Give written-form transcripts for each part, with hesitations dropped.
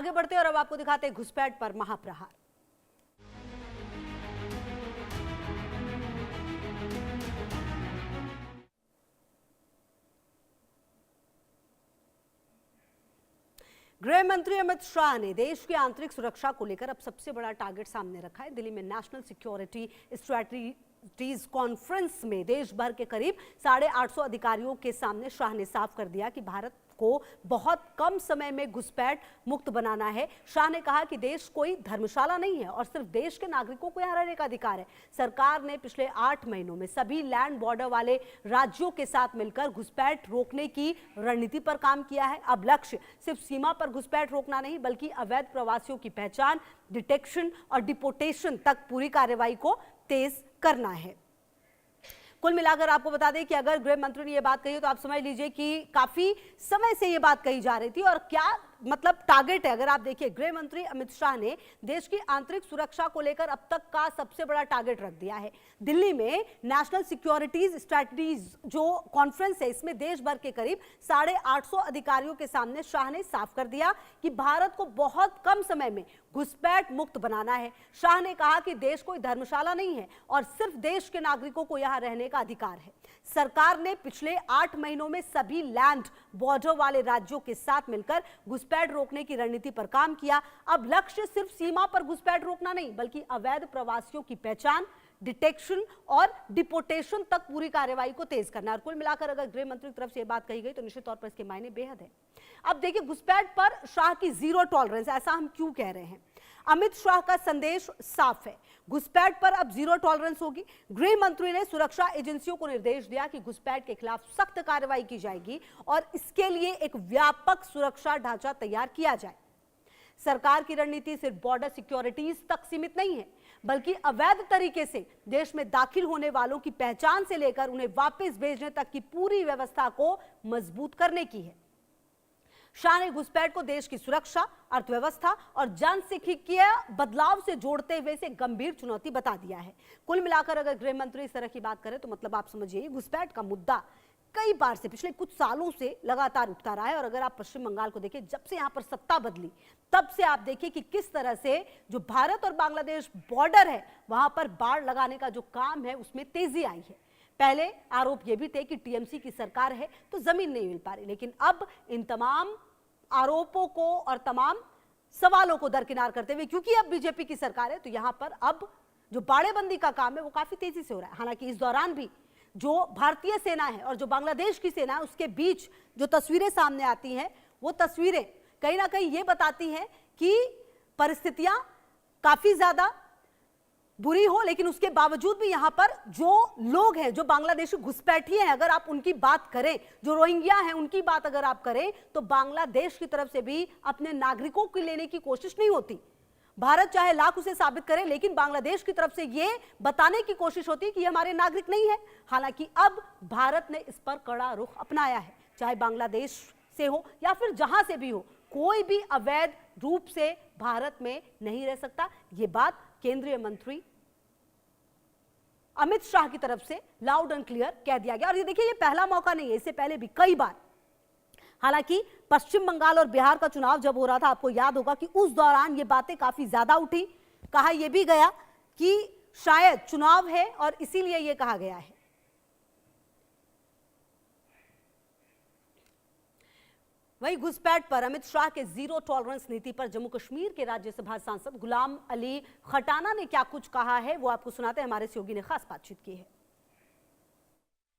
आगे बढ़ते हैं और अब आपको दिखाते हैं घुसपैठ पर महाप्रहार। गृह मंत्री अमित शाह ने देश की आंतरिक सुरक्षा को लेकर अब सबसे बड़ा टारगेट सामने रखा है। दिल्ली में नेशनल सिक्योरिटी स्ट्रैटेजीज कॉन्फ्रेंस में देश भर के करीब 850 अधिकारियों के सामने शाह ने साफ कर दिया कि भारत को बहुत कम समय में घुसपैठ मुक्त बनाना है। शाह ने कहा कि देश कोई धर्मशाला नहीं है और सिर्फ देश के नागरिकों को यहां रहने का अधिकार है। सरकार ने पिछले 8 महीनों में सभी लैंड बॉर्डर वाले राज्यों के साथ मिलकर घुसपैठ रोकने की रणनीति पर काम किया है। अब लक्ष्य सिर्फ सीमा पर घुसपैठ रोकना नहीं बल्कि अवैध प्रवासियों की पहचान, डिटेक्शन और डिपोर्टेशन तक पूरी कार्रवाई को तेज करना है। कुल मिलाकर आपको बता दें कि अगर गृह मंत्री ने यह बात कही तो आप समझ लीजिए कि काफी समय से यह बात कही जा रही थी और क्या मतलब टारगेट है। अगर आप देखिए, गृह मंत्री अमित शाह ने देश की आंतरिक सुरक्षा को लेकर अब तक का सबसे बड़ा टारगेट रख दिया है। दिल्ली में नेशनल सिक्योरिटीज स्ट्रैटेजीज जो कॉन्फ्रेंस है, इसमें देश भर के करीब 850 अधिकारियों के सामने शाह ने साफ कर दिया कि भारत को बहुत कम समय में घुसपैठ मुक्त बनाना है। शाह ने कहा कि देश कोई धर्मशाला नहीं है और सिर्फ देश के नागरिकों को यहां रहने का अधिकार है। सरकार ने पिछले 8 महीनों में सभी लैंड बॉर्डर वाले राज्यों के साथ मिलकर घुसपैठ रोकने की रणनीति पर काम किया। अब लक्ष्य सिर्फ सीमा पर घुसपैठ रोकना नहीं बल्कि अवैध प्रवासियों की पहचान, डिटेक्शन और डिपोर्टेशन तक पूरी कार्रवाई को तेज करना। और कुल मिलाकर अगर गृह मंत्री की तरफ से बात कही गई तो निश्चित तौर पर इसके मायने बेहद है। अब देखिए, घुसपैठ पर शाह की जीरो टॉलरेंस, ऐसा हम क्यों कह रहे हैं? अमित शाह का संदेश साफ है, घुसपैठ पर अब जीरो टॉलरेंस होगी। गृह मंत्री ने सुरक्षा एजेंसियों को निर्देश दिया कि घुसपैठ के खिलाफ सख्त कार्रवाई की जाएगी और इसके लिए एक व्यापक सुरक्षा ढांचा तैयार किया जाए। सरकार की रणनीति सिर्फ बॉर्डर सिक्योरिटीज तक सीमित नहीं है बल्कि अवैध तरीके से देश में दाखिल होने वालों की पहचान से लेकर उन्हें वापस भेजने तक की पूरी व्यवस्था को मजबूत करने की है। शाह ने घुसपैठ को देश की सुरक्षा, अर्थव्यवस्था और जनसांख्यिकीय बदलाव से जोड़ते हुए इसे गंभीर चुनौती बता दिया है। कुल मिलाकर अगर गृह मंत्री इस तरह की बात करें तो मतलब आप समझिए, घुसपैठ का मुद्दा कई बार से पिछले कुछ सालों से लगातार उठता रहा है। और अगर आप पश्चिम बंगाल को देखें, जब से यहां पर सत्ता बदली तब से आप देखिए कि किस तरह से जो भारत और बांग्लादेश बॉर्डर है वहां पर बाड़ लगाने का जो काम है उसमें तेजी आई है। पहले आरोप ये भी थे कि टीएमसी की सरकार है तो जमीन नहीं मिल पा रही, लेकिन अब इन तमाम आरोपों को और तमाम सवालों को दरकिनार करते हुए, क्योंकि अब बीजेपी की सरकार है तो यहां पर अब जो बाड़ेबंदी का काम है वो काफी तेजी से हो रहा है। हालांकि इस दौरान भी जो भारतीय सेना है और जो बांग्लादेश की सेना है उसके बीच जो तस्वीरें सामने आती हैं वो तस्वीरें कहीं ना कहीं ये बताती हैं कि परिस्थितियां काफी ज्यादा बुरी हो, लेकिन उसके बावजूद भी यहां पर जो लोग हैं, जो बांग्लादेशी घुसपैठी हैं, अगर आप उनकी बात करें, जो रोहिंग्या हैं उनकी बात अगर आप करें तो बांग्लादेश की तरफ से भी अपने नागरिकों को लेने की कोशिश नहीं होती। भारत चाहे लाख उसे साबित करे, लेकिन बांग्लादेश की तरफ से यह बताने की कोशिश होती है कि ये हमारे नागरिक नहीं है। हालांकि अब भारत ने इस पर कड़ा रुख अपनाया है, चाहे बांग्लादेश से हो या फिर जहां से भी हो, कोई भी अवैध रूप से भारत में नहीं रह सकता। यह बात केंद्रीय मंत्री अमित शाह की तरफ से लाउड एंड क्लियर कह दिया गया। और ये देखिए, ये पहला मौका नहीं है, इससे पहले भी कई बार, हालांकि पश्चिम बंगाल और बिहार का चुनाव जब हो रहा था, आपको याद होगा कि उस दौरान ये बातें काफी ज्यादा उठी। कहा यह भी गया कि शायद चुनाव है और इसीलिए यह कहा गया है। वहीं घुसपैठ पर अमित शाह के जीरो टॉलरेंस नीति पर जम्मू कश्मीर के राज्यसभा सांसद गुलाम अली खटाना ने क्या कुछ कहा है वो आपको सुनाते हैं। हमारे सहयोगी ने खास बातचीत की है।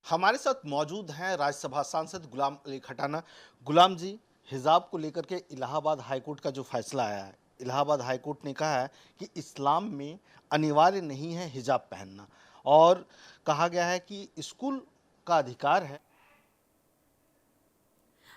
हमारे साथ मौजूद हैं राज्यसभा सांसद गुलाम अली खटाना। गुलाम जी, हिजाब को लेकर के इलाहाबाद हाईकोर्ट का जो फैसला आया है, इलाहाबाद हाईकोर्ट ने कहा है कि इस्लाम में अनिवार्य नहीं है हिजाब पहनना और कहा गया है कि स्कूल का अधिकार है।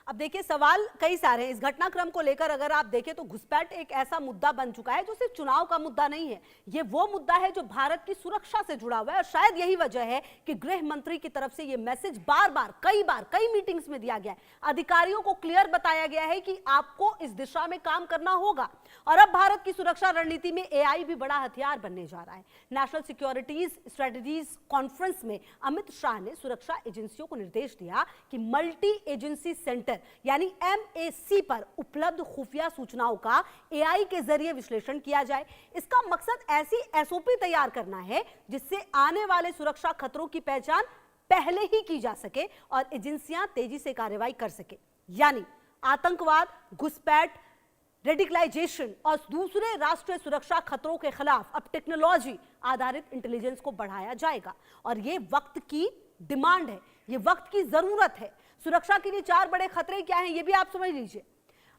अब देखिए, सवाल कई सारे हैं इस घटनाक्रम को लेकर। अगर आप देखें तो घुसपैठ एक ऐसा मुद्दा बन चुका है जो सिर्फ चुनाव का मुद्दा नहीं है, ये वो मुद्दा है जो भारत की सुरक्षा से जुड़ा हुआ है। और शायद यही वजह है कि गृह मंत्री की तरफ से ये मैसेज बार बार कई मीटिंग्स में दिया गया है। अधिकारियों को क्लियर बताया गया है कि आपको इस दिशा में काम करना होगा। और अब भारत की सुरक्षा रणनीति में एआई भी बड़ा हथियार बनने जा रहा है। नेशनल सिक्योरिटीज स्ट्रैटेजीज कॉन्फ्रेंस में अमित शाह ने सुरक्षा एजेंसियों को निर्देश दिया कि मल्टी एजेंसी सेंटर सेंटर यानी MAC पर उपलब्ध खुफिया सूचनाओं का AI के जरिए विश्लेषण किया जाए। इसका मकसद ऐसी SOP तैयार करना है जिससे आने वाले सुरक्षा खतरों की पहचान पहले ही की जा सके और एजेंसियां तेजी से कार्रवाई कर सके। यानी आतंकवाद, घुसपैठ, रेडिकलाइजेशन और दूसरे राष्ट्रीय सुरक्षा खतरों के खिलाफ अब टेक्नोलॉजी आधारित इंटेलिजेंस को बढ़ाया जाएगा और ये वक्त की डिमांड है, ये वक्त की जरूरत है। सुरक्षा के लिए 4 बड़े खतरे क्या हैं, ये भी आप समझ लीजिए।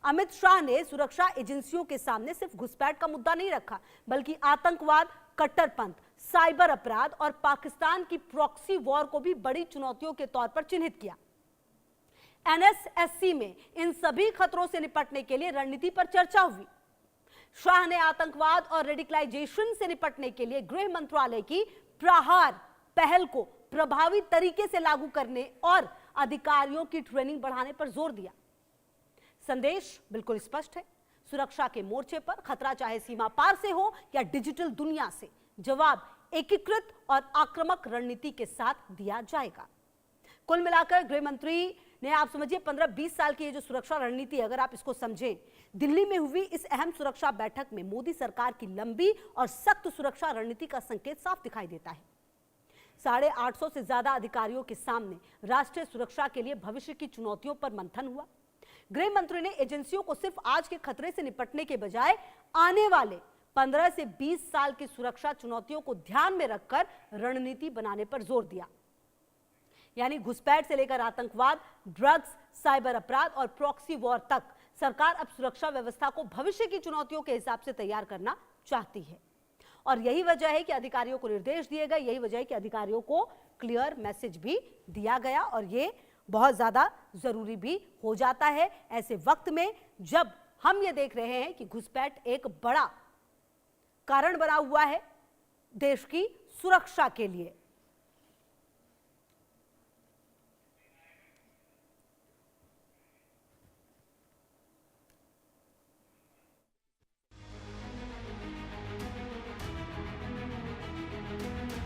अमित शाह ने सुरक्षा एजेंसियों के सामने सिर्फ घुसपैठ का मुद्दा नहीं रखा, बल्कि आतंकवाद, कट्टरपंथ, साइबर अपराध और पाकिस्तान की प्रॉक्सी वॉर को भी बड़ी चुनौतियों के तौर पर चिन्हित किया। NSSC में इन सभी खतरों से निपटने के लिए रणनीति पर चर्चा हुई। शाह ने आतंकवाद और रेडिकलाइजेशन से निपटने के लिए गृह मंत्रालय की प्रहार पहल को प्रभावी तरीके से लागू करने और अधिकारियों की ट्रेनिंग बढ़ाने पर जोर दिया। संदेश बिल्कुल स्पष्ट है, सुरक्षा के मोर्चे पर खतरा चाहे सीमा पार से हो या डिजिटल दुनिया से, जवाब एकीकृत और आक्रामक रणनीति के साथ दिया जाएगा। कुल मिलाकर गृह मंत्री ने, आप समझिए 15-20 साल की ये जो सुरक्षा रणनीति, अगर आप इसको समझें, दिल्ली में हुई इस अहम सुरक्षा बैठक में मोदी सरकार की लंबी और सख्त सुरक्षा रणनीति का संकेत साफ दिखाई देता है। 850 से ज्यादा अधिकारियों के सामने राष्ट्रीय सुरक्षा के लिए भविष्य की चुनौतियों पर मंथन हुआ। गृह मंत्री ने एजेंसियों को सिर्फ आज के खतरे से निपटने के बजाय आने वाले 15 से 20 साल की सुरक्षा चुनौतियों को ध्यान में रखकर रणनीति बनाने पर जोर दिया। यानी घुसपैठ से लेकर आतंकवाद, ड्रग्स, साइबर अपराध और प्रॉक्सी वॉर तक सरकार अब सुरक्षा व्यवस्था को भविष्य की चुनौतियों के हिसाब से तैयार करना चाहती है। और यही वजह है कि अधिकारियों को निर्देश दिए गए, यही वजह है कि अधिकारियों को क्लियर मैसेज भी दिया गया और ये बहुत ज्यादा जरूरी भी हो जाता है ऐसे वक्त में जब हम ये देख रहे हैं कि घुसपैठ एक बड़ा कारण बना हुआ है देश की सुरक्षा के लिए।